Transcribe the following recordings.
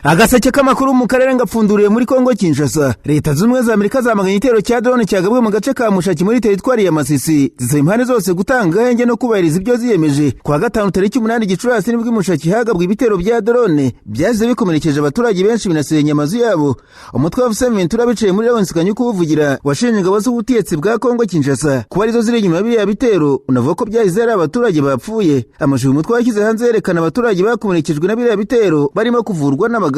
Agaseke k'amakuru mu karere ngapfunduriye muri Kongo Kinshasa. Leta z'Ubumwe za Amerika zamaganye igitero cya drone cyagabwe mu gace ka Mushaki muri teritwari ya Masisi. Zisaba impande zose gutanga ahenge no kubahiriza ibyo ziyemeje. Kuwa gatanu tariki 8 Gicurasi nibwo Mushaki hagabwe ibitero bya drone byaje bikomerekeje abaturage benshi binasenya amazu yabo. Umutwe wa Ventura biciye muri Lawrence Kanyuka uvugira washinje ingabo z'ubutegetsi bwa Kongo Kinshasa kuba arizo ziri inyuma ya bitero. Unavuga ko byahize ari abaturage bapfuye. Amashusho umutwe washyize hanze yerekana abaturage bakomerekejwe na biriya bitero barimo kuvurwa n'abaganga.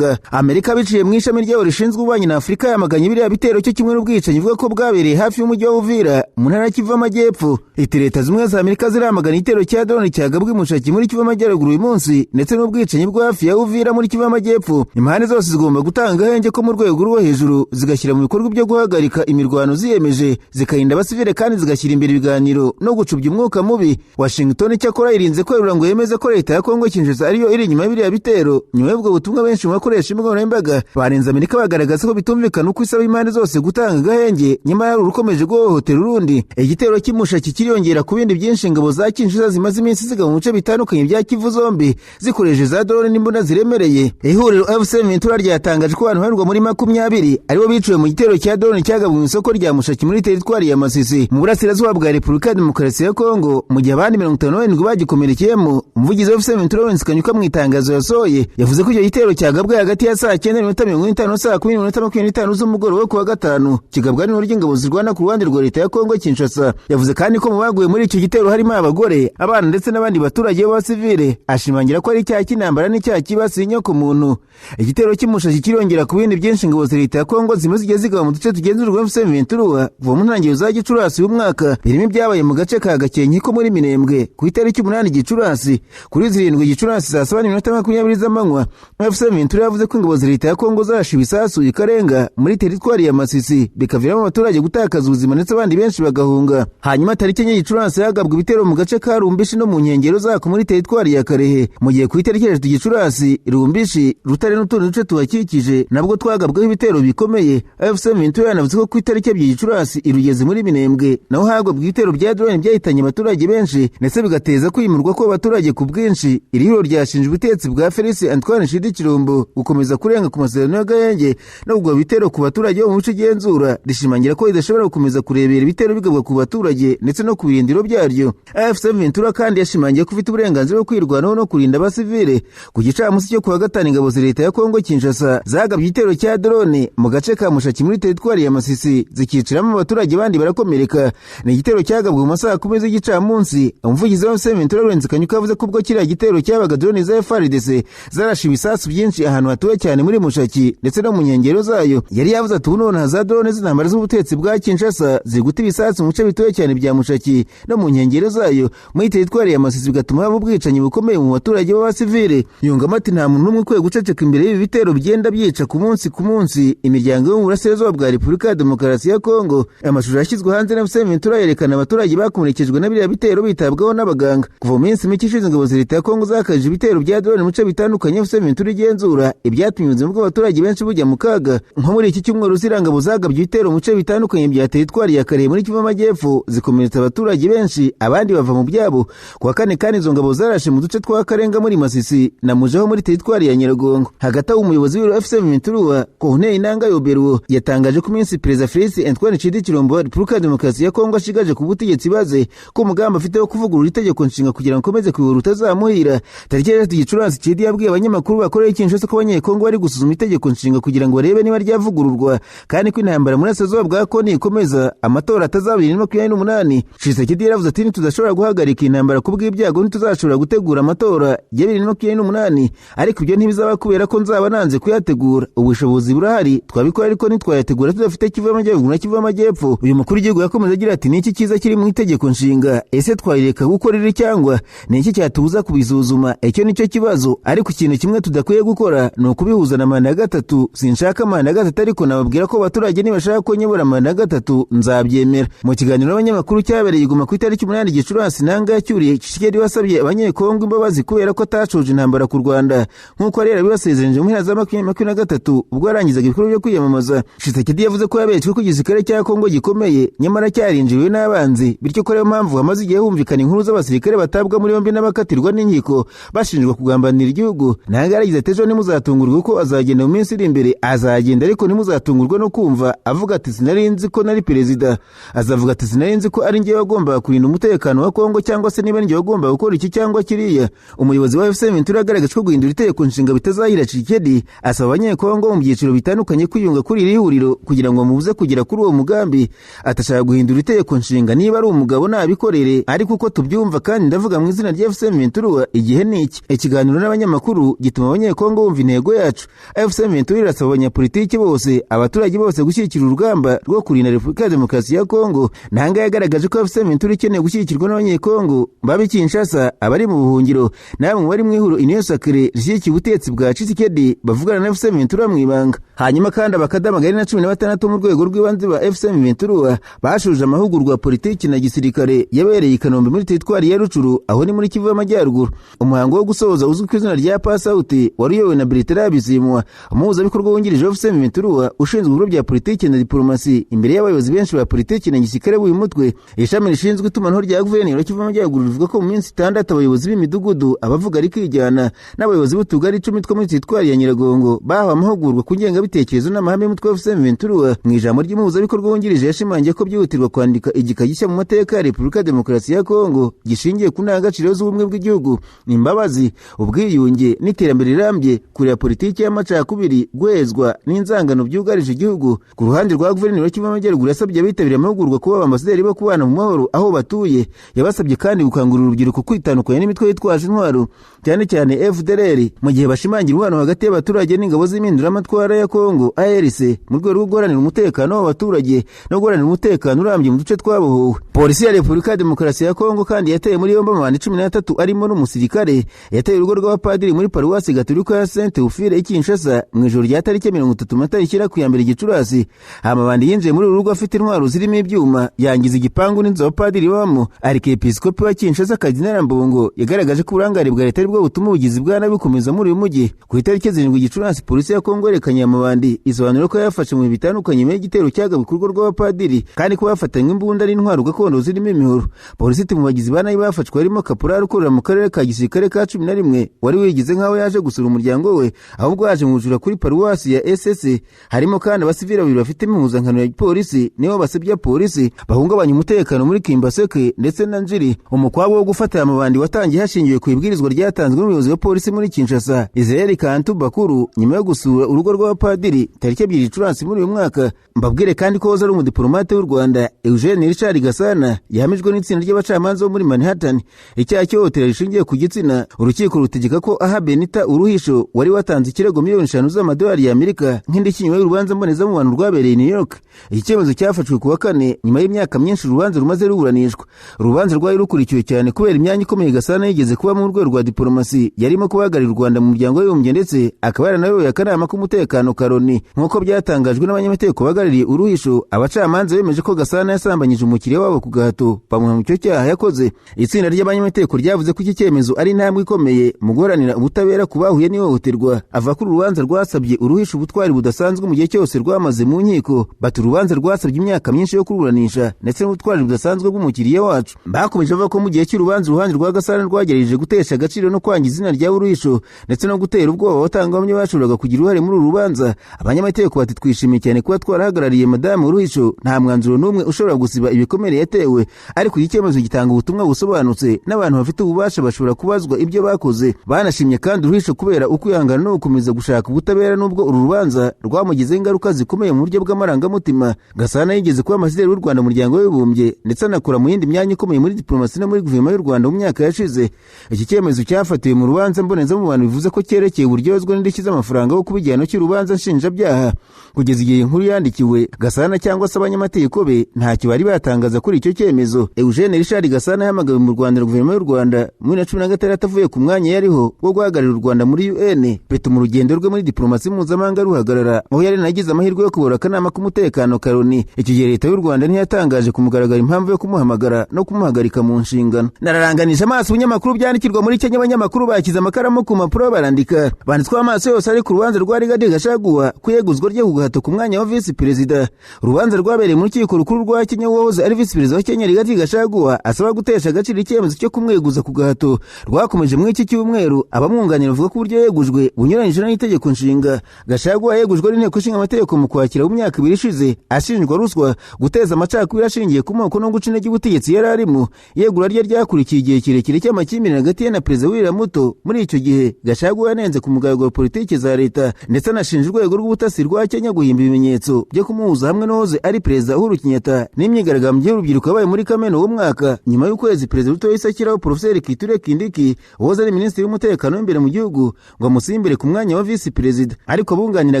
Amerika biciye mu ishami ryayo rishinzwe ububanyi na Afurika yamaganye biriya bitero cyo kimwe n'ubwicanyi ivuga ko bwabereye hafi y'umujyi wa Uvira mu ntara ya Kivu y'Amajyepfo. Leta z'Ubumwe za Amerika ziramagana igitero cya drone cyagabwe mu Mushaki muri Kivu y'Amajyaruguru uyu munsi ndetse n'ubwicanyi bwa hafi ya Uvira muri Kivu y'Amajyepfo. Impande zose zigomba gutanga ahenge ko mu rwego rwo hejuru zigashyira mu bikorwa byo guhagarika imirwano ziyemeje, zikarinda abasivile kandi zigashyira imbere ibiganiro no gucubya umwuka mubi. Washington cyakora irinze kwerura ngo yemeze ko leta ya Kongo Kinshasa ariyo iri inyuma y'ibiriya bitero. Nyuma y'ubwo butumwa benshi mu bakoresha imigabane y'imbaga barenze Amerika bagaragaza ko bitumvikana uko isaba impande zose gutanga agahenge nyuma y'uru rukomeje guhohotera urundi. Igitero cy'Umushaki kiriyongera ku bindi byinshi ingabo za Kinshasa zimaze iminsi ziga mu bice bitandukanye bya Kivu zombi zikoresheje za drone n'imbunda ziremereye. Ihuriro FC Ventura ryatangaje ko abantu barirwa muri 20 aribo biciwe mu gitero cya drone cyagabwe mu isoko rya Mushaki muri teritwari ya Masisi mu burasirazuba bwa Repubulika ya Demokarasi ya Kongo, mu gihe abandi 57 bagikomerekeyemo. Umuvugizi wa FC Ventura Lawrence Kanyuka mu itangazo yasohoye yavuze ko icyo gitero cyagabwe hagati ya saa 9:55 saa 10:25 z'umugoroba ku wa gatanu kigabwa n'intore ry'ingabo zirwana ku ruhande rwa leta ya Kongo Kinshasa. Yavuze kandi ko mu baguye muri icyo gitero harimo abagore, abana ndetse n'abandi baturage b'abasivile. Ashimangira ko ari icyaha cy'intambara n'icyaha kibasiye inyoko muntu. Igitero cy'Umushaki kirongera ku bindi byinshi ingabo za leta ya Kongo zimwe zigiye zigaba mu duce tugenzurwa na FC Ventura kuva mu ntangiriro za Gicurasi uyu mwaka. Birimo ibyabaye mu gace ka Gakenke ko muri Minembwe ku itariki 8 Gicurasi kuri 7 Gicurasi saa 7:20 z'amanywa. FC Ventura yavuze ko ingabo za leta ya Kongo zarashe ibisasu ikarenga muri teritwari ya Masisi bikaviramo abaturage gutakaza ubuzima ndetse abandi benshi bagahunga. Hanyuma tariki 9 Gicurasi hagabwe ibitero mu gace ka Rumbishi no mu nkengero zako muri teritwari ya Karehe. Mu gihe ku itariki 3 Gicurasi Rumbishi, Rutare n'utundi duce tuhakikije nabwo twagabweho ibitero bikomeye. FC Ventura yanavuze ko ku itariki 2 Gicurasi irugeze muri Minembwe naho hagabwe ibitero bya drone byahitanye abaturage benshi ndetse bigateza kwimurwa ko abaturage ku bwinshi. Irihiro ryashinje ubutegetsi bwa Felix Antoine Tshisekedi gukomeza kurenga ku masezerano y'agahenge no kugwa bitero ku baturage bo mu bice igenzura. Rishimangira ko idashobora gukomeza kurebera ibitero bigabwa ku baturage ndetse no ku birindiro byaryo. FC Ventura kandi yashimangiye ko ufite uburenganzira bwo kwirwanaho no kurinda abasivile. Ku gicamunsi cyo kuwa gatanu ingabo za leta ya Kongo Kinshasa zagabye igitero cya drone mu gace ka Mushaki muri teritwari ya Masisi zikiciramo abaturage bandi barakomereka. Ni igitero cyagabwe mu masaha 10 z'igicamunsi. Umuvugizi wa FC Ventura Lawrence Kanyuka yavuze ko ubwo kiriya gitero cyabaga drone za FARDC zarashe ibisasu byinshi ahantu hatuwe cyane muri Mushaki ndetse no mu nkengero zayo. Yari yavuze ati ubu none za drone z'intambara z'ubutegetsi bwa Kinshasa ziguta ibisasu mu bice bituwe cyane bya Mushaki no mu nkengero zayo muri teritwari ya Masisi bigatuma haba ubwicanyi bukomeye mu baturage b'abasivile. Yungamo ati nta muntu n'umwe ukwiye guceceka imbere y'ibi bitero bigenda byica ku munsi imiryango yo mu burasirazuba bwa Repubulika ya Demokarasi ya Kongo. Amashusho yashyizwe hanze na FC Ventura yerekana abaturage bakomerekejwe na biriya bitero bitabwaho n'abaganga. Kuva mu minsi mike ishize ingabo za leta ya Kongo zakaje ibitero bya drone mu bice bitandukanye FC Ventura igenzura ibyatumye ubuzima bw'abaturage benshi bujya mu kaga. Nko muri iki cyumweru zirangabo zagabye ibitero mu bice bitandukanye bya teritwari ya Karehe muri Kivu y'Amajyepfo zikomeretsa abaturage benshi abandi bava mu byabo. Kuwa kane kandi izo ngabo zarashe mu duce twa Karenga muri Masisi na Mujaho muri teritwari ya Nyiragongo. Hagati aho umuyobozi w'iro FC Ventura Corneille Nangaa Yobero yatangaje ko iminsi Perezida Felix Antoine Tshisekedi wa Repubulika ya Demokarasi ya Kongo ashigaje ku butegetsi baze ko umugambi afite wo kuvugurura itegeko nshinga kugira ngo komeze kuyobora utazamuhira. Tariki ya 3 Gicurasi Tshisekedi yabwiye abanyamakuru bakoreye Kinshasa ko abanyekongo bari gusuzuma itegeko nshinga kugira ngo barebe niba ryavugururwa kandi ko intambara muri Burasirazuba bwa Kongo ikomeza amatora atazaba 2028. Tshisekedi yaravuze ati ntituzashobora guhagarika intambara kubw'ibyago ntituzashobora gutegura amatora ya 2028 ariko ibyo ntibizaba kubera ko nzaba nanze kuyategura. Ubushobozi burahari twabikora ariko ntitwayategura tudafite Kivu y'Amajyaruguru na Kivu y'Amajyepfo. Uyu mukuru w'igihugu yakomeje agira ati niki cyiza kiri mu itegeko nshinga, ese twayireka gukorera cyangwa niki cyatubuza kubizuzuma? Icyo nicyo kibazo, ariko ikintu kimwe tudakwiye gukora ni ukubihuza na manda ya gatatu. Sinshaka manda ya gatatu ariko nababwira ko abaturage nibashaka ko nyobora manda ya gatatu nzabyemera. Mu kiganiro n'abanyamakuru cyabereye iguma ku itariki 8 Gicurasi Nangaa yacyuriye Tshisekedi wasabye abanyekongo imbabazi kubera ko atacoje intambara ku Rwanda nkuko rero bibasezeranje mu mpera za 2023 ubwo yarangizaga ibikorwa byo kwiyamamaza. Tshisekedi yavuze ko yabetswe ko igisirikare cya Kongo gikomeye nyamara cyarinjiwe n'abanzi, bityo ko ariyo mpamvu hamaze igihe humvikana inkuru z'abasirikare batabwa muri yombi n'abakatirwa n'inkiko bashinjwa kugambanira igihugu. Nangaa yaragize ati ejo ntimuzatungurwe ko azagenda mu minsi iri imbere. Azagenda ariko ntimuzatungurwe no kumva avuga ati sinari nzi ko nari perezida. Azavuga ati sinari nzi ko ari njye wagombaga kurinda umutekano wa Kongo, cyangwa se niba njye wagombaga gukora iki cyangwa kiriya. Umuyobozi wa FC23 yagaragaje ko guhindura itegeko nshinga bitazahira Tshisekedi. Asaba abanyekongo mu byiciro bitandukanye kwiyunga kuri iri huriro kugira ngo bamubuze kugera kuri uwo mugambi. Atashaka guhindura itegeko nshinga niba ari umugabo nabikorere, ariko uko tubyumva kandi ndavuga mu izina rya FC23 igihe ni iki. Ikiganiro n'abanyamakuru gituma abanyekongo bumva intego yacu. FC23 irasaba abanyapolitiki bose, abaturage bose gushyigikira urugamba rwo kurinda Repubulika ya Demokarasi ya Kongo. Nanga yagaragaje ko FC23 ikeneye gushyigikirwa n'abanyekongo babi Kinshasa, abari mu buhungiro namwe bari mu ihuro Union Sacrée rishyigikiye ubutegetsi bwa Tshisekedi bavugana na FC23 mu ibanga. Hanyuma kandi abakadamagari na 16 mu rwego rw'ibanze ba FC23 bashuje amahugurwa politiki na gisirikare yabereye i Kanombe muri teritwari ya Rucuru, aho ni muri Kivu y'Amajyaruguru. Umuhango wo gusoza uzwi ku izina rya Pass Out wari uyobowe na Bertrand Bisimwa, umuhuzabikorwa wungirije wa FC23 ushinzwe ibikorwa bya politiki na diplomasi imbere y'abayobozi benshi ba politiki na gisirikare b'uyu mutwe. Ishami rishinzwe itumanaho rya guverineri wa Kivu y'Amajyaruguru rivuga ko mu minsi 6 abayobozi b'imidugudu, abavuga ari kwijyana n'abayobozi b'utugari 10 two muri teritwari ya Nyiragongo bahawe amahugurwa ku ngengabitekerezo n'amahame y'umutwe wa FC23. Mu ijambo ry'umuhuzabikorwa wungirije yashimangiye ko byihutirwa kwandika igika gishya mu mateka ya Repubulika ya Demokarasi ya Kongo gishingiye ku ndangagaciro z'ubumwe bw'igihugu, imbabazi, ubwiyunge n'iterambere rirambye, kureba politiki y'amacakubiri, guhezwa n'inzangano byugarije igihugu. Ku ruhande rwa guverineri wa Kivu y'Amajyaruguru yasabye abitabiriye amahugurwa kuba abambasaderi bo kubana mu mahoro aho batuye. Yabasabye kandi gukangurira urubyiruko kwitandukanya n'imitwe yitwaje intwaro, cyane cyane FDLR, mu gihe bashimangira umubano hagati y'abaturage n'ingabo z'impinduramatwara ya Kongo ARC mu rwego rwo guharanira umutekano w'abaturage no guharanira umutekano urambye mu duce twabohowe. Polisi ya Repubulika ya Demokarasi ya Kongo kandi yateye muri yombi abantu 13 arimo n'umusirikare yateye urugo rw'abapadiri muri paruwasi gatolika ya Saint Théophile Kinshasa mu ijoro rya tariki 30 Mata ishyira ku ya mbere Gicurasi. Amabandi yinjiye muri uru rugo afite intwaro zirimo ibyuma, yangiza igipangu n'inzu abapadiri babamo. Arikepiskopi wa Kinshasa Kardinali Mbongo yagaragaje ko uburangare bwa leta aribwo butuma ubugizi bwa nabi bukomeza muri uyu mujyi. Ku itariki 7 Gicurasi polisi ya Kongo yerekanye amabandi isobanura ko yafashe mu bitandukanye mu igitero cyagabwe ku rugo rw'abapadiri kandi ko bafatanywe imbunda n'intwaro gakondo zirimo imihoro. Polisi iti mu bagizi ba nabi bafashwe harimo kaporari ukorera mu karere ka gisirikare ka 11 wari wigize nkaho yaje gusura umuryango we, ahubwo yaje mu bujura kuri paruwasi ya SS. Harimo kandi abasivili babiri bafite impuzankano ya polisi nibo basebya polisi bahungabanya umutekano muri Kimbaseke ndetse na Njiri. Umukwabo wo gufata amabandi watangiye hashingiwe ku ibwirizwa ryatanzwe n'umuyobozi wa polisi muri Kinshasa Israel Kantu Bakuru nyuma yo gusura urugo rw'abapadiri tariki 2 Gicurasi muri uyu mwaka. Mbabwire kandi ko ari umudiplomate w'u Rwanda Eugene Richard Gasana yahamijwe n'itsinda ry'abacamanza bo muri Manhattan icyaha cy'ihoteli rishingiye ku gitsina. Urukiko rutegeka ko aha Benita Uruhisho wari watanze ikirego $5,000,000 z'amadolari y'Amerika nk'indishyi nyuma y'urubanza mbonezamubano rwabereye i New York. Iki cyemezo cyafashwe ku wa kane nyuma y'imyaka myinshi urubanza rumaze ruburanishwa. Urubanza rwari rukurikiwe cyane kubera imyanya ikomeye Gasana yigeze kuba mu rwego rwa diplomasi, yarimo kubagarira u Rwanda mu muryango w'Abibumbye ndetse akaba yaranayoboye akanama k'umutekano Karoni. Nk'uko byatangajwe n'abanyamategeko bagaririye Uruhisho, abacamanza bemeje ko Gasana yasambanyije umukiriya wabo ku gahato bamuha mu cyo cyaha yakoze. Itsinda ry'abanyamategeko ryavuze ko iki cyemezo ari intambwe ikomeye mu guharanira ubutabera ku bahuye n'ihohoterwa. Ava kuri urubanza rwasabye Uruhisho ubutwari budasanzwe mu gihe cyose rwamaze mu nkiko. Bati urubanza rwasabye imyaka myinshi yo kururanisha ndetse n'ubutwari budasanzwe bw'umukiriya wacu. Bakomeje bavuga ko mu gihe cy'urubanza uruhande rwa Gasana rwagerageje gutesha agaciro no kwangiza izina rya Uruhisho ndetse no gutera ubwoba abatangabuhamya bashoboraga kugira uruhare muri uru rubanza. Abanyamategeko bati twishimiye cyane kuba twarahagarariye Madamu Uruhisho, nta mwanzuro n'umwe ushobora gusiba ibikomere yatewe, ariko iki cyemezo gitanga ubutumwa busobanutse n'abantu bafite ububasha bashobora kubazwa ibyo bakoze. Banashimye kandi Uruhisho kubera ukwihangana no gukomeza gushaka ubutabera nubwo uru rubanza rwamugizeho ingaruka zikomeye mu buryo bw'amarangamutima. Gasana yigeze kuba ambasaderi w'u Rwanda mu muryango w'Abibumbye ndetse anakora mu yindi myanya ikomeye muri diplomasi no muri guverinoma y'u Rwanda mu myaka yashize. Iki cyemezo cyafatiwe mu rubanza mbonezamubano bivuze ko cyerekeye uburyozwa n'indishyi z'amafaranga wo kuba igihano cy'urubanza nshinjabyaha. Kugeza igihe inkuru yandikiwe, Gasana cyangwa se abanyamategeko be ntacyo bari batangaza kuri icyo cyemezo. Eugene Richard Gasana yahamagawe mu Rwanda na guverinoma y'u Rwanda muri 2016 avuye ku mwanya yariho wo guhagararira u Rwanda muri UN. Peto mu rugendo rwe muri diplomasi mpuzamahanga ruhagarara, aho yari nagize amahirwe yo kubura akanama k'umutekano Karoni. Icyo gihe leta y'u Rwanda ntiyatangaje kumugaragara impamvu yo kumuhamagara no kumuhagarika mu nshingano. Nararanganije amaso ibinyamakuru byandikirwa muri Kenya. Abanyamakuru bakiza amakaramu ku mpapuro barandika. Banditswe amaso yose ari ku rubanza rwa Rigathi Gachagua kuyeguzwa rye kugahato ku mwanya wa vice perezida. Urubanza rwabereye mu rukiko rukuru rwa Kenya, wahoze ari vice perezida wa Kenya Rigathi Gachagua asaba gutesha agaciro icyemezo cyo kumweguza ku gahato rwakomeje mu iki cyumweru. Abamwunganira bavuga ko uburyo yegujwe bunyuranyije n'itegeko nshinga. Gachagua yegujwe n'inteko ishinga amategeko mu kwakira mu myaka 2 ishize ashinjwa ruswa, guteza amacakubiri ashingiye ku moko no guca intege ubutegetsi yari arimo. Yegura rye ryakurikiye igihe kirekire cy'amakimbirane hagati ye na Perezida William Ruto. Muri icyo gihe Gachagua yanenze ku mugaragaro politiki za leta ndetse anashinja urwego rw'ubutasi rwa Kenya guhimba ibimenyetso byo kumuhuza hamwe n'uwahoze ari Perezida Uhuru Kenyatta. N'imyigaragambyo y'urubyiruko yabaye muri Kamena uwo mwaka nyuma y'ukwezi Perezida Ruto yahise ashyiraho Profeseri Kithure Kindiki wahoze ari Minisitiri w'umutekano w'imbere mu gihugu ngo amusimbire ku mwanya wa Visi Perezida. Ariko abunganira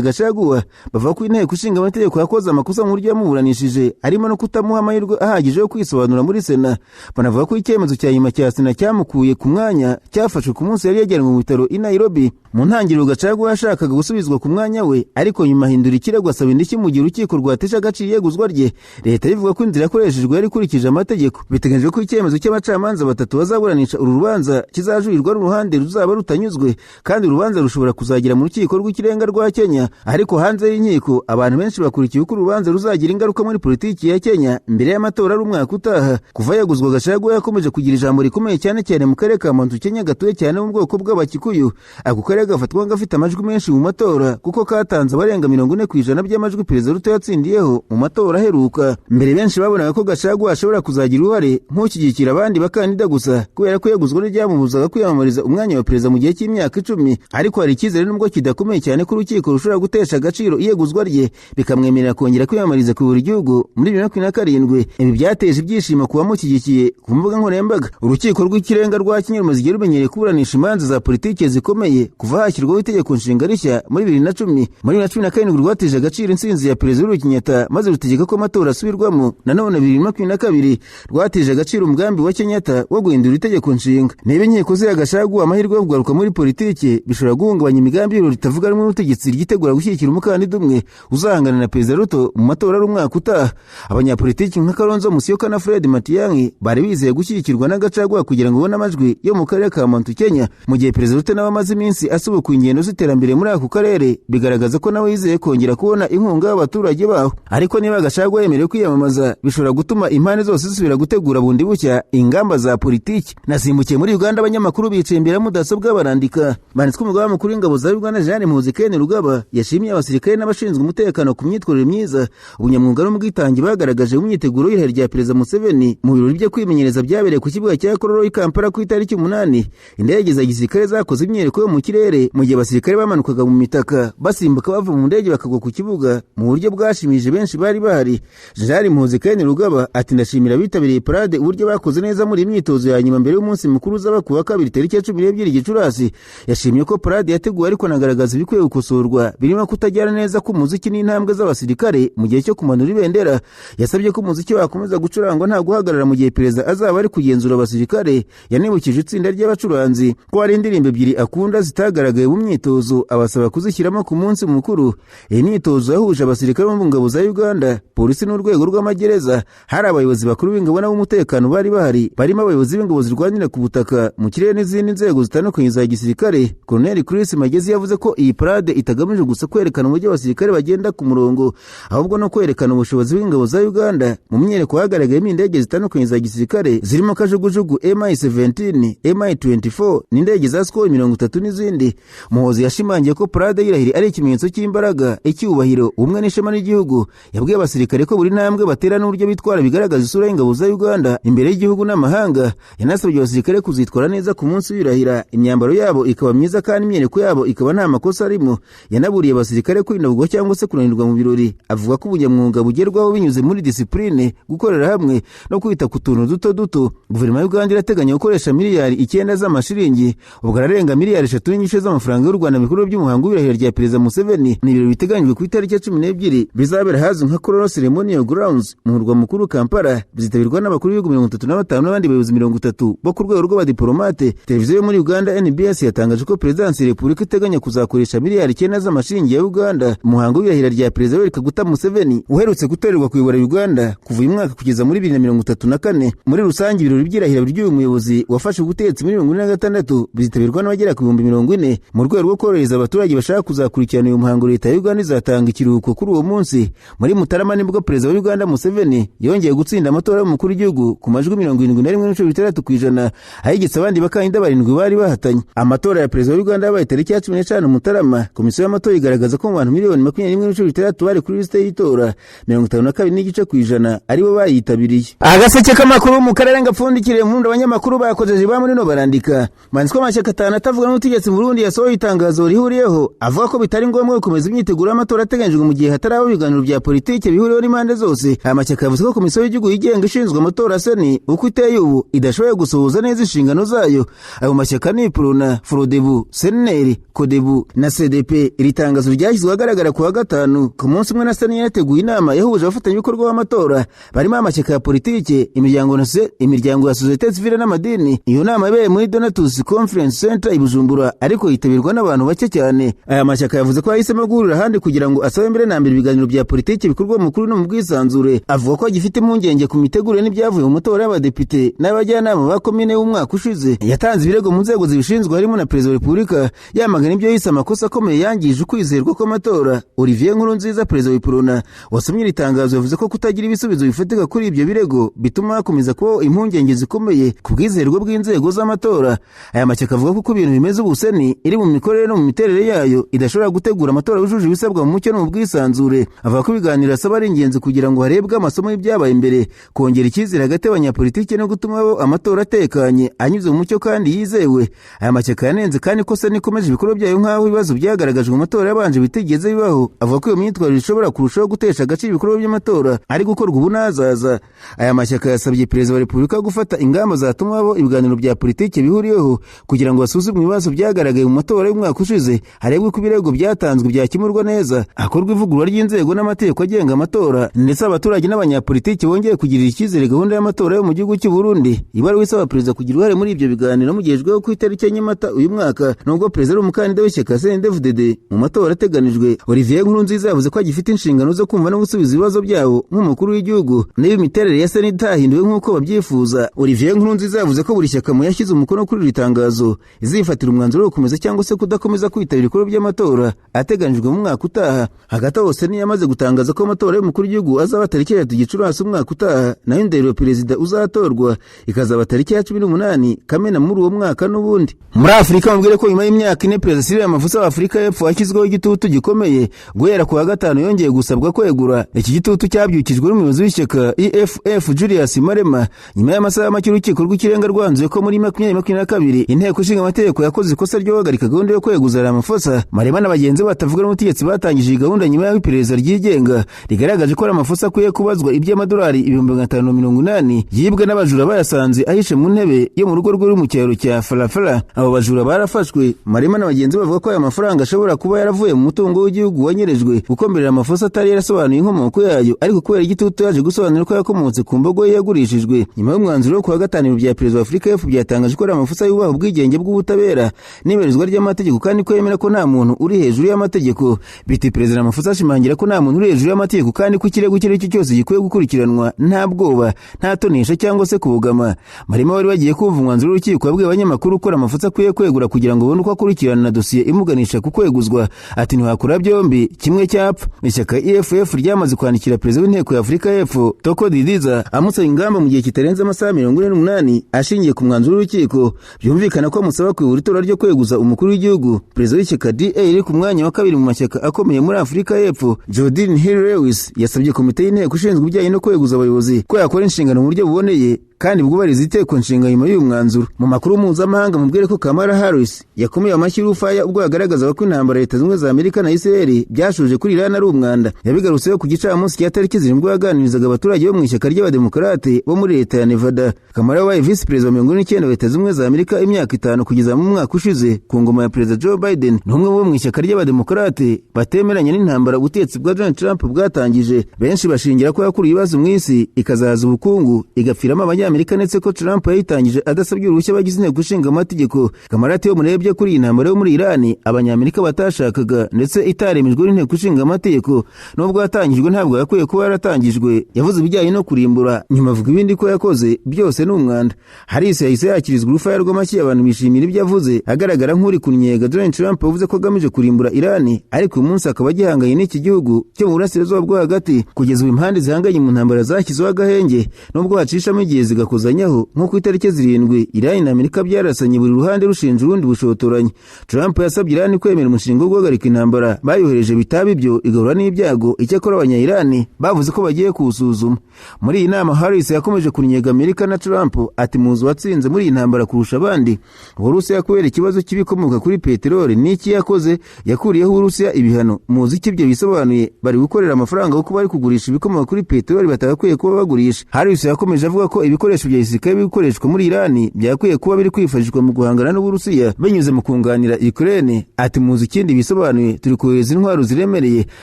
Gachagua bavuga ko inteko ishinga amategeko yakoze amakosa mu buryo yamuburanishije arimo no kutamuha amahirwe ahagije yo kwisobanura muri Sena. Banavuga ko icyemezo cya nyuma cya Sena cyamukuye ku mwanya cyafashwe ku munsi yari yajyanwe mu bitaro i Nairobi. Mu ntangiriro Gachagua yashakaga gusubizwa ku mwanya we, ariko nyuma ahindura ikirego asaba indishyi mu gihe urukiko rwatesha agaciro yeguzwa rye. Leta ivuga ko inzira yakoreshejwe yari ikurikije amategeko. Biteganyijwe ko icyemezo cy'abacamanza batatu bazaburanisha uru rubanza kizajurirwa n'uruhande ruzaba rutanyuzwe, kandi urubanza rushobora kuzagera mu rukiko rw'ikirenga rwa Kenya. Ariko hanze y'inkiko abantu benshi bakurikiye uko urubanza ruzagira ingaruka muri politiki ya Kenya mbere y'amatora ari umwaka utaha. Kuva yeguzwa Gachagua yakomeje kugira ijambo rikomeye cyane mu karere ka Mount Kenya gatuye cyane mu bwoko bw'Abakikuyu. Ako karere gafatwa ngafite amajwi menshi mu matora kuko katanze abarenga 40% by'amajwi Perezida Ruto yatsindiyeho mu matora aheruka. Mbere benshi babonaga ko Gachagua ashobora kuzagira uruhare nk'ushyigikira abandi bakandida gusa kubera ko yeguzwa n'iryamubuzaga kwiyamamariza umwanya wa perezida mu gihe cy'imyaka 10. Ariko hari icyizere nubwo kidakomeye cyane ko urukiko rushobora gutesha agaciro iyeguzwa rye bikamwemerera kongera kwiyamamariza ku buri gihugu muri 2027. Ibi byateje ibyishimo ku bamushyigikiye ku mbuga nkoranyambaga. Urukiko rw'ikirenga rwa Kenya rumaze igihe rumenyereye kuburanisha imanza za politiki zikomeye kuva hashyirwaho itegeko nshinga rishya muri 2010. Muri 2017 rwateje agaciro intsinzi ya Perezida Uhuru Kenyatta maze rutegeka ko amatora asubirwamo. Nanone 2022 rwateje agaciro umugambi wa Kenyatta wo guhindura itegeko nshinga. Niba inkiko zira Gachagua amahirwe yo kugaruka muri politiki bishobora guhungabanya imigambi y'uru ritavuga rumwe n'ubutegetsi ryitegura gushyigikira umukandida umwe uzahangana na Perezida Ruto mu matora ari umwaka utaha. Abanyapolitiki nka Kalonzo Musyoka na Fred Matiang'i bari bizeye gushyigikirwa na Gachagua kugira ngo babone amajwi yo mu karere ka Mount Kenya, mu gihe Perezida Ruto nawe amaze iminsi asubukuye ingendo z'iterambere muri ako karere, bigaragaza ko nawe yizeye kongera kubona inkunga y'abaturage baho. Ariko niba Gachagua yemerewe kwiyamamaza bishobora gutuma impande zose zisubira gutegura bundi bushya ingamba za politiki. Nasimbukiye muri Uganda, abanyamakuru bicaye imbere ya mudasobwa barandika. Banditswe umugaba mukuru w'ingabo za Uganda Jean Muhoozi Kainerugaba yashimiye abasirikare n'abashinzwe umutekano ku myitwarire myiza, ubunyamwuga n'ubwitange bagaragaje mu myiteguro y'irahira rya Perezida Museveni mu birori byo kwimenyereza byabereye ku kibuga cya Kololo i Kampala ku itariki 8. Indege za gisirikare zakoze imyereko yo mu kirere mu gihe abasirikare bamanukaga mu mitaka basimbuka bava mu ndege bakagwa ku kibuga mu buryo bwashimije benshi bari bahari. Jean Muhoozi Kainerugaba ati ndashimira bitabiriye parade uburyo bakoze neza muri imyitozo ya nyuma mbere y'umunsi mukuru uzaba kuwa 2 tariki ya 12 Gicurasi. Yashimye ko parade yateguwe ariko nagaragaza ibikwiye gukosorwa birimo kutajyana neza ku muziki n'intambwe z'abasirikare mu gihe cyo kumanura ibendera. Yasabye ko umuziki wakomeza gucurangwa nta guhagarara mu gihe Perezida azaba ari kugenzura abasirikare. Yanibukije itsinda ry'abacuranzi ko hari indirimbo ebyiri akunda zitagaragaye mu myitozo, abasaba kuzishyiramo ku munsi mukuru. Iyi myitozo yahuje abasirikare mu ngabo za Uganda, polisi n'urwego rw'amagereza. Hari abayobozi bakuru b'ingabo n'ab'umutekano bari bahari, barimo abayobozi b'ingabo zirwanira ku butaka, mu kirere n'izindi nzego zitandukanye za gisirikare. Colonel Chris Magezi yavuze ko iyi parade itagamije gusa kwerekana uburyo abasirikare bagenda ku murongo, ahubwo no kwerekana ubushobozi bw'ingabo za Uganda. Mu myereko hagaragayemo indege zitandukanye za gisirikare zirimo kajugujugu MI-17, MI-24 n'indege za Sukhoi 30 n'izindi. Muhoozi yashimangiye ko parade y'irahiri ari ikimenyetso cy'imbaraga, icyubahiro, ubumwe n'ishema ry'igihugu. Yabwiye abasirikare ko buri ntambwe batera n'uburyo bitwara bigaragaza isura y'ingabo za Uganda imbere y'igihugu n'amahanga. Yanasabye abasirikare kuzitwara neza ku munsi w'irahira, imyambaro yabo ikaba myiza kandi imyereko yabo ikaba nta makosa arimo. Yanaburiye abasirikare kwirinda kugwa cyangwa se kunanirwa mu birori. Avuga ko ubunyamwuga bugerwaho binyuze muri discipline, gukorera hamwe no kwita ku tuntu duto duto. Guverinoma y'u Uganda irateganya gukoresha miliyari 9 z'amashiringi, ubwo ararenga miliyari 3 z'amafaranga y'u Rwanda mu bikorwa by'umuhango w'irahira rya Perezida Museveni. Ni ibirori biteganyijwe ku itariki ya 12 bizabera hazwi nka Kololo Ceremonial Grounds mu murwa mukuru Kampala. Bizitabirwa n'abakuru b'ibihugu 35 n'abandi bayobozi 30 bo ku rwego rw'abadiplomate. Televiziyo yo muri Uganda NBS yatangaje ko Perezidansi ya Repubulika iteganya kuzakoresha miliyari 9 z'amashiringi ya Uganda mu muhango w'irahira rya Perezida Yoweri Kaguta Museveni uherutse gutorerwa kuyobora Uganda kuva uyu mwaka kugeza muri 2034. Muri rusange ibirori by'irahira by'uyu muyobozi wafashe ubutegetsi muri 2026 bizitabirwa n'abagera ku 40,000 mu rwego rwo korohereza abaturage bashaka kuzakurikirana uyu muhango. Leta ya Uganda izatanga ikiruhuko kuri uwo munsi. Muri Mutarama nibwo Perezida wa Uganda Museveni yongeye gutsinda amatora y'umukuru w'igihugu ku majwi 71.6%, ahigitse abandi bakandida 7 bari bahatanye. Amatora ya Perezida wa Uganda yabaye tariki ya 15 Mutarama. Komisiyo y'amatora igaragaza ko mu bantu 21,6 bari kuri liste y'itora 52% aribo bayitabiriye. Agaseke k'amakuru mu karere ngapfundikiriye mu rundi abanyamakuru bakojeje ba muri no barandika. Manziko amashyaka 5 atavuga n'ubutegetsi mu Burundi yasohoye itangazo rihuriyeho avuga ko bitari ngombwa gukomeza imyiteguro y'amatora ateganyijwe mu gihe hataraba ibiganiro bya politike bihuriyeho n'impande zose. Aya mashyaka yavuze ko komisiyo y'igihugu yigenga ishinzwe amatora seni uko iteye ubu idashoboye gusohoza neza inshingano zayo. Ayo mashyaka ni Prona, Frodebu, Seneri, Kodebu na CDP. Iri tangazo ryashyizwe ahagaragara ku wa gatanu ku munsi umwe na Seni yateguye inama yahuje abafatanyabikorwa b'amatora barimo amashyaka ya politike, imiryango ya societe civile n'amadini. Iyo nama yabereye muri Donatus Conference Center i Bujumbura ariko yitabirwa n'abantu bake cyane. Aya mashyaka yavuze ko yahisemo guhurira ahandi kugira ngo asabe mbere na mbere ibiganiro bya politike bikorwa mu kuri no mu bwisanzure. Avuga ko agifite impungenge ku mitegurire n'ibyavuye mu matora y'abadepite n'abajyanama ba komine w'umwaka ushize. Yatanze ibirego mu nzego zibishinzwe harimo na Perezida wa Repubulika yamagana ibyo yise amakosa akomeye yangije ukwizerwa kw'amatora. Olivier Nkurunziza, Perezida wa Prona, wasomye iri tangazo yavuze ko kutagira ibisubizo bifatika kuri ibyo birego bituma hakomeza kubaho impungenge zikomeye ku bwizerwa bw'inzego z'amatora. Aya mashyaka avuga ko ibintu bimeze ubuseni iri mu mikorere no mu miterere yayo idashobora gutegura amatora yujuje ibisabwa mu mucyo no mu bwisanzure. Avuga ko ibiganiro asaba ari ingenzi kugira ngo harebwe amasomo y'ibyabaye imbere, kongera icyizere hagati y'abanyapolitike no gutuma amatora atekanye anyuze mu mucyo kandi yizewe. Aya mashyaka yanenze kandi ko seni ikomeje ibikorwa byayo nk'aho ibibazo byagaragajwe mu matora yabanje bitigeze bibaho. Avuga ko iyo myitwarire ishobora kurushaho gutesha agaciro ibikorwa by'amatora ari gukorwa ubu n'ahazaza. Aya mashyaka yasabye Perezida wa Repubulika gufata ingamba zatuma abo ibiganiro bya politike bihuriyeho kugira ngo basuzumwe ibibazo byagaragaye mu matora y'umwaka ushize, harebwe ko ibirego byatanzwe byakemurwa neza, hakorwa ivugurura ry'inzego n'amategeko agenga amatora, ndetse abaturage n'abanyapolitike bongeye kugirira icyizere gahunda y'amatora yo mu gihugu cy'u Burundi. Ibaruwa isaba Perezida kugira uruhare muri ibyo biganiro mugejejweho ku itariki ya Mata uyu mwaka nubwo Perezida ari umukandida w'ishyaka CNDD-FDD mu matora ateganijwe. Olivier Nkurunziza yavuze ko agifite inshingano zo kumva no gusubiza ibibazo byabo nk'umukuru w'igihugu niba imiterere ya Seni itahinduwe nk'uko babyifuza. Olivier Nkurunziza yavuze ko buri shyaka mu yashyize umukono kuri iri tangazo izifatira umwanzuro wo gukomeza cyangwa se kudakomeza kwitabira ibikorwa by'amatora ateganijwe mu mwaka utaha. Hagati aho Seni yamaze gutangaza ko amatora y'umukuru w'igihugu azaba tariki ya 3 Gicurasi umwaka utaha, nayo indahiro perezida uzatorwa ikazaba tariki ya 18 Kamena muri uwo mwaka. N'ubundi muri Afurika mubwire ko nyuma y'imyaka 4 Perezida Cyril Ramaphosa wa Afurika y'Epfo ashyizweho igitutu gikomeye guhera ku wa gatanu yongeye gusabwa kwegura. Iki gitutu cyabyukijwe n'umuyobozi w'ishyaka EFF Julius Malema nyuma y'amasaha make urukiko rw'ikirenga rwanzuye ko muri 2022 inteko ishinga amategeko yakoze ikosa ryo guhagarika gahunda yo kweguza Ramaphosa. Malema na bagenzi batavuga n'ubutegetsi batangije iyi gahunda nyuma y'aho iperereza ryigenga rigaragaje ko Ramaphosa akwiye kubazwa iby'amadolari 580 yibwe n'abajura bayasanze ahishe mu ntebe yo mu rugo rwe mu cyaro cya Falafala. Abo bajura barafashwe. Malema na bagenzi bavuga ko aya mafaranga ashobora kuba yaravuye mu mutungo w'igihugu wanyerejwe kuko mbere Ramaphosa atari yarasobanuye inkomoko yayo, ariko kubera igitutu yaje gusobanura ko yakomotse ku mbogo ye yagurishijwe. Nyuma y'umwanzuro wo ku wa gatanu bya Perezida wa Afurika y'Epfo byatangaje ko Ramaphosa yubaha ubwigenge bw'ubutabera n'iberezwa ry'amategeko kandi ko yemera ko nta muntu uri hejuru y'amategeko. Biti Perezida Ramaphosa ashimangira ko nta muntu uri hejuru y'amategeko kandi ko ikirego icyo cyose gikwiye gukurikiranwa nta bwoba, nta tonesha cyangwa se kubugama. Malema wari wagiye kumva umwanzuro w'urukiko wabwiye abanyamakuru ko Ramaphosa akwiye kwegura kugira ngo abone uko akurikirana na dosiye imuganisha ku kweguzwa. Ati ntihakura byombi kimwe cyapfa. Ishyaka EFF ryamaze kwandikira Perezida w'inteko ya Afurika y'Epfo Toko Didiza amusaba ingamba mu gihe kitarenze amasaha 48 ashingiye ku mwanzuro w'urukiko. Byumvikana ko amusaba kwegura itora ryo kweguza umukuru w'igihugu. Perezida w'ishyaka DA iri ku mwanya wa kabiri mu mashyaka akomeye muri Afurika y'Epfo Jordan Hill Lewis yasabye komite y'inteko ishinzwe ibijyanye no kweguza abayobozi ko yakora inshingano mu buryo buboneye kandi bwubahiriza iteko nshinga nyuma y'uyu mwanzuro. Mu makuru mpuzamahanga mubwire ko Kamala Harris yakomeye amashyi y'urufaya ubwo yagaragazaga ko intambara Leta Zunze za Amerika na Israel byashuje kuri Iran ari umwanda. Yabigarutseho ku gicamunsi cya tariki 7 yaganirizaga abaturage bo mu ishyaka ry'abademokarate bo muri Leta ya Nevada. Kamala wabaye Vice President wa 19 wa Leta Zunze za Amerika imyaka 5 kugeza mu mwaka ushize ku ngoma ya Perezida Joe Biden. N'umwe bo mu ishyaka ry'abademokarate batemeranya n'intambara ubutegetsi bwa Donald Trump bwatangije. Benshi bashingira ko yakuriye ibibazo mu isi ikazaza ubukungu igapfiramo Amerika ndetse ko Trump yayitangije adasabye uruhushya abagize inteko ishinga amategeko. Kamala yo murebye kuri iyi ntambara yo muri Iran abanyamerika batashakaga ndetse itaremejwe n'inteko ishinga amategeko nubwo yatangijwe ntabwo yakwiye kuba yaratangijwe. Yavuze ibijyanye no kurimbura nyuma avuga ibindi ko yakoze byose n'umwanda. Harris yahise yakirizwa urufaya rw'amashyi abantu bishimira ibyo yavuze agaragara nk'uri kunyega Donald Trump yavuze ko agamije kurimbura Iran, ariko uyu munsi akaba agihanganye n'iki gihugu cyo mu burasirazuba bwo hagati. Kugeza ubu impande zihanganye mu ntambara zashyizweho agahenge nubwo hacishamo igihe zigakozanyaho nko ku itariki 7 Iran na Amerika byarasanye buri ruhande rushinja urundi bushotoranye. Trump yasabye Iran kwemera umushinga wo guhagarika intambara bayohereje bitaba ibyo igahura n'ibyago. Icyakora abanya-Iran bavuze ko bagiye kuwusuzuma. Muri iyi nama Harris yakomeje kunyega Amerika na Trump ati muzi watsinze muri iyi ntambara kurusha abandi. Uburusiya kubera ikibazo kibikomoka kuri peteroli n'iki yakoze yakuriyeho Uburusiya ibihano. Muzi iki ibyo bisobanuye bari gukorera amafaranga kuko bari kugurisha ibikomoka kuri peteroli batagakwiye kuba bagurisha. Harris yakomeje avuga ko ibikoresho bya gisirikare bikoreshwa muri Iran byakwiye kuba biri kwifashishwa mu guhangana n'Uburusiya binyuze mu kunganira Ukraine. Ati muzi ikindi bisobanuye turi kohereza intwaro ziremereye,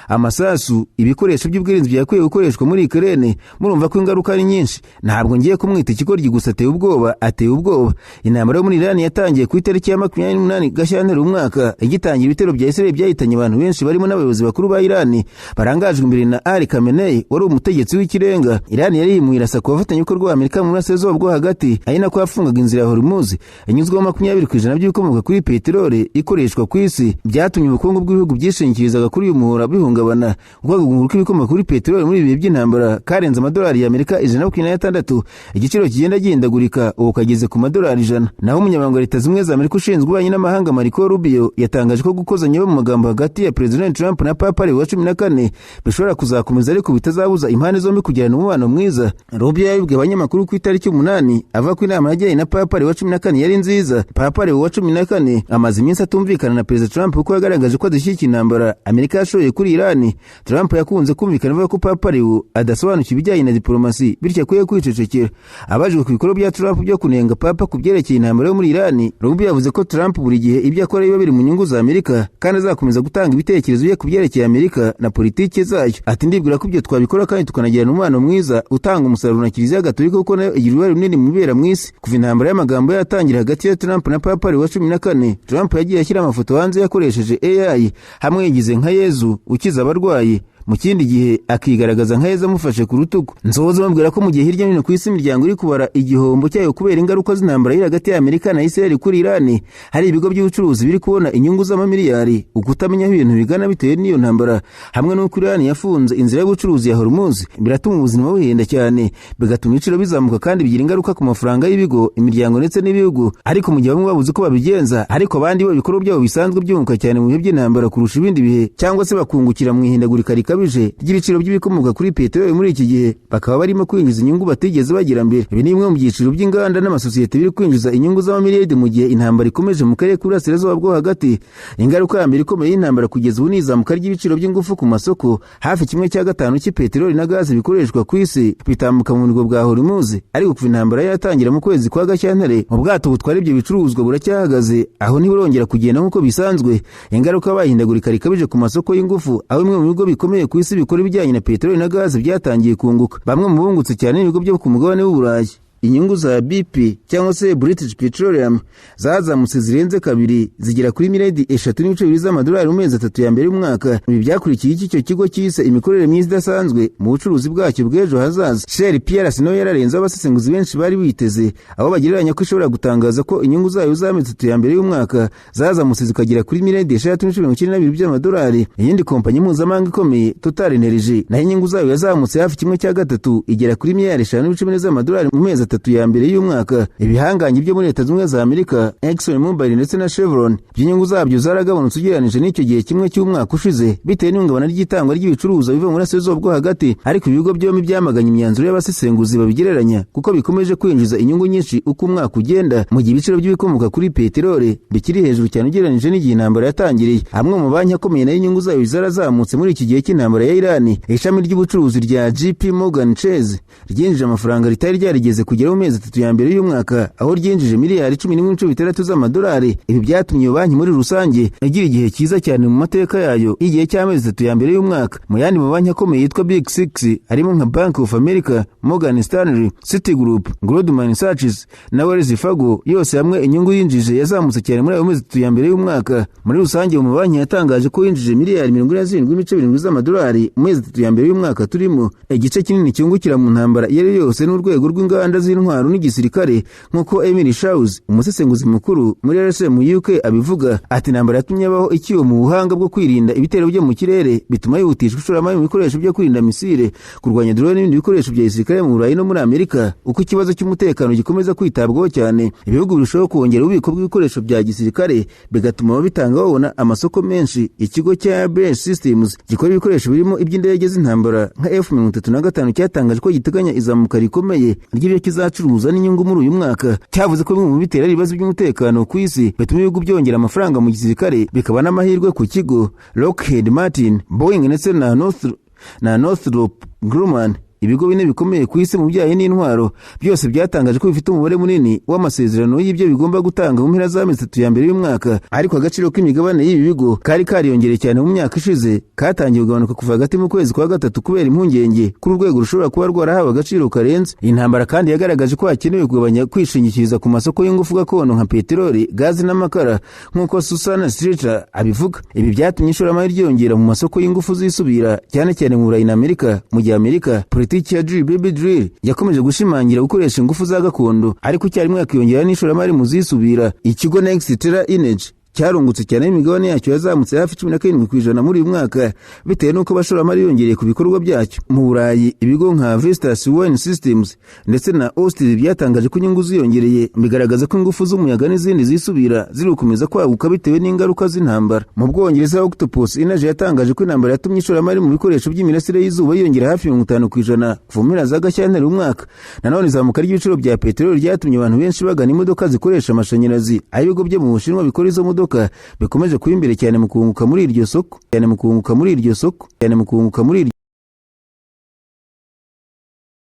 amasasu, ibikoresho by'ubwirinzi byakwiye gukoreshwa muri Ukraine. Murumva ko ingaruka ari nyinshi. Ntabwo ngiye kumwita ikigoryi gusa ateye ubwoba. Intambara yo muri Iran yatangiye ku itariki ya 28 Gashyantare umwaka. Igitangira ibitero bya Israel byahitanye abantu benshi barimo n'abayobozi bakuru ba Iran barangajwe imbere na Ali Khamenei wari umutegetsi w'ikirenga. Iran yari yimwirasa ku bafatanyabikorwa wa Amerika mu burasirazuba bwo hagati ari nako yafungaga inzira ya Hormuz inyuzwaho 20% by'ibikomoka kuri peteroli ikoreshwa ku isi. Byatumye ubukungu bw'ibihugu byishingikirizaga kuri uyu muhora bihungabana kuko guhunguka ibikomoka kuri peteroli muri ibi by'intambara karenze amadolari ya Amerika 126. Igiciro kigenda gihindagurika ubu kageze ku madolari 100. Naho umunyamabanga wa Leta Zunze za Amerika ushinzwe ububanyi n'amahanga Marco Rubio yatangaje ko gukozanya mu magambo hagati ya President Trump na Papa Leo wa 14 bishobora kuzakomeza ariko bitazabuza impande zombi kugirana umubano mwiza. Rubio yabibwiye abanyamakuru ku itariki 8 ava ku inama yajyanye na Papa Leo wa 14 yari nziza. Papa Leo wa 14 amaze iminsi atumvikana na President Trump kuko yagaragaje ko adashyigikiye intambara Amerika yashoye kuri Iran. Trump yakunze kumvikana avuga ko Papa Leo adasobanukiwe ibijyanye na diplomasi bityo akwiye kwicecekera. Abajwe ku bikorwa bya Trump byo kunenga Papa kubyerekeye intambara yo muri Iran, Rubio yavuze ko Trump buri gihe ibyo akora biba biri mu nyungu za Amerika kandi azakomeza gutanga ibitekerezo bye kubyerekeye Amerika na politiki zayo. Ati ndibwira ko ibyo twabikora kandi tukanagirana umubano mwiza utanga umusaruro na Kiliziya Gatolika kuko nayo igira uruhare runini mu bibera mu isi. Kuva intambara y'amagambo yatangira hagati ya Trump na Papa Leo wa 14, Trump yagiye ashyira amafoto hanze yakoresheje AI hamwe yigize nka Yezu ukiza abarwayi. Mu kindi gihe akigaragaza nka Yezu amufashe ku rutugu. Nzoza mubwira ko mu gihe hirya no hino ku isi imiryango iri kubara igihombo cyayo kubera ingaruka z'intambara iri hagati ya Amerika na Israel kuri Iran, hari ibigo by'ubucuruzi biri kubona inyungu z'amamiliyari ukutamenya aho ibintu bigana bitewe n'iyo ntambara hamwe n'uko Iran yafunze inzira y'ubucuruzi ya Hormuz biratuma ubuzima buhenda cyane bigatuma ibiciro bizamuka kandi bigira ingaruka ku mafaranga y'ibigo, imiryango ndetse n'ibihugu. Ariko mu gihe bamwe babuze ko babigenza ariko abandi bo ibikorwa byabo bisanzwe byunguka cyane mu bihe by'intambara kurusha ibindi bihe cyangwa se bakungukira mu ihindagurika ry'ibiciro by'ibikomoka kuri peteroli muri iki gihe bakaba barimo kwinjiza inyungu batigeze bagira mbere. Ibi ni bimwe mu byiciro by'inganda n'amasosiyete biri kwinjiza inyungu z'amamiliyari mu gihe intambara ikomeje mu karere k'uburasirazuba bwo hagati. Ingaruka ya mbere ikomeye y'intambara kugeza ubu ni izamuka ry'ibiciro by'ingufu ku masoko. Hafi 1/5 cy'ipeteroli na gazi bikoreshwa ku isi bitambuka mu buryo bwa Hormuz, ariko kuva intambara yatangira mu kwezi kwa Gashyantare ubwato butwara ibyo bicuruzwa buracyahagaze aho ntiburongera kugenda nk'uko bisanzwe. Ingaruka bahindagurika rikabije ku masoko y'ingufu aho bimwe mu bigo bikomeye ku isi bikora ibijyanye na peteroli na gazi byatangiye kunguka. Bamwe mu bungutse cyane n'ibigo byo ku mugabane w'Uburayi. Inyungu za BP cyangwa se British Petroleum zazamutse zirenze kabiri zigera kuri miliyari 3.2 z'amadolari mu mezi 3 ya mbere y'umwaka. Ibi byakurikiye icyo kigo cyise imikorere myiza idasanzwe mu bucuruzi bwacyo bw'ejo hazaza. Shell PLC nayo yararenze abasesenguzi benshi bari biteze aho bagereranya ko ishobora gutangaza ko inyungu zayo z'amezi 3 ya mbere y'umwaka zazamutse zikagera kuri miliyari 3.22 by'amadolari. Iyindi kompanyi mpuzamahanga ikomeye Total Energy nayo inyungu zayo yazamutse hafi 1/3 igera kuri miliyari 5.10 z'amadolari mu mezi 3 ya mbere y'umwaka. Ibihanganye byo muri Leta Zunze za Amerika Exxon Mobil ndetse na Chevron by'inyungu zabyo zaragabanutse ugereranije n'icyo gihe kimwe cy'umwaka ushize bitewe n'ihungabana ry'itangwa ry'ibicuruzwa biva mu burasirazuba bwo hagati. Ariko ibigo byombi byamaganye imyanzuro y'abasesenguzi babigereranya kuko bikomeje kwinjiza inyungu nyinshi uko umwaka ugenda mu gihe ibiciro by'ibikomoka kuri peteroli bikiri hejuru cyane ugereranije n'igihe intambara yatangiriye. Amwe mu banki akomeye nayo inyungu zayo zarazamutse muri iki gihe cy'intambara ya Iran. Ishami ry'ubucuruzi rya JP Morgan Chase ryinjije amafaranga ritari ryarigeze kugera mu mezi 3 ya mbere y'umwaka aho ryinjije miliyari 11.6 z'amadolari. Ibi byatumye iyo banki muri rusange igira igihe cyiza cyane mu mateka yayo igihe cy'amezi 3 ya mbere y'umwaka. Mu yandi mabanki akomeye yitwa Big Six harimo nka Bank of America, Morgan Stanley, Citigroup, Goldman Sachs na Wells Fargo, yose hamwe inyungu yinjije yazamutse cyane muri ayo mezi 3 ya mbere y'umwaka. Muri rusange mu banki yatangaje ko yinjije miliyari 77.7 z'amadolari mu mezi 3 ya mbere y'umwaka turimo. Igice kinini cyungukira mu ntambara yari yose n'urwego rw'inganda z'intwaro n'igisirikare nk'uko Emily Shaws umusesenguzi mukuru muri RSM UK abivuga. Ati intambara yatumye abaho icyuho mu buhanga bwo kwirinda ibitero byo mu kirere, bituma yihutishwa ishoramari mu bikoresho byo kwirinda misile, kurwanya drone n'ibindi bikoresho bya gisirikare mu Burayi no muri Amerika. Uko ikibazo cy'umutekano gikomeza kwitabwaho cyane, ibihugu birushaho kongera ububiko bw'ibikoresho bya gisirikare, bigatuma ababitanga babona amasoko menshi. Ikigo cya British Systems gikora ibikoresho birimo iby'indege z'intambara nka F-35 cyatangaje ko giteganya izamuka rikomeye ry'ibyo kizacuruza n'inyungu muri uyu mwaka. Cyavuze ko bimwe mu bitera ibibazo by'umutekano ku isi bituma ibihugu byongera amafaranga mu gisirikare, bikaba n'amahirwe ku kigo Lockheed Martin, Boeing ndetse na Northrop Grumman. Ibigo bine bikomeye ku isi mu bijyanye n'intwaro byose byatangaje ko bifite umubare munini w'amasezerano y'ibyo bigomba gutanga mu mpera z'amezi 3 ya mbere y'umwaka, ariko agaciro k'imigabane y'ibi bigo kari kariyongereye cyane mu myaka ishize, katangiye kugabanuka kuva hagati mu kwezi kwa gatatu kubera impungenge kuri urwego rushobora kuba rwarahawe agaciro karenze. Intambara kandi yagaragaje ko hakenewe kugabanya kwishingikiriza ku masoko y'ingufu gakondo nka peteroli, gazi n'amakara nk'uko Susan Streeter abivuga. Ibi byatumye ishoramari ryongera mu masoko y'ingufu zisubira cyane cyane mu Burayi na Amerika, mu gihe Amerika politiki ya Drill Baby Drill yakomeje gushimangira gukoresha ingufu za gakondo, ariko icyarimwe yakiyongera n'ishoramari mu zisubira. Ikigo NextEra Energy cyarungutse cyane imigabane yacyo yazamutse hafi 17% muri uyu mwaka, bitewe n'uko abashoramari yongereye ku bikorwa byacyo. Mu Burayi ibigo nka Vestas Wind Systems ndetse na Austin byatangaje ko inyungu ziyongereye, bigaragaza ko ingufu z'umuyaga n'izindi zisubira ziri gukomeza kwaguka bitewe n'ingaruka z'intambara. Mu Bwongereza Octopus Energy yatangaje ko intambara yatumye ishoramari mu bikoresho by'imirasire y'izuba yongera hafi 50% kuva mpera za Gashyantare umwaka. Nanone izamuka ry'ibiciro bya peteroli ryatumye abantu benshi bagana imodoka zikoresha amashanyarazi, aho ibigo byo mu Bushinwa bikora izo modoka bikomeje kuba imbere cyane mu kunguka muri iryo soko.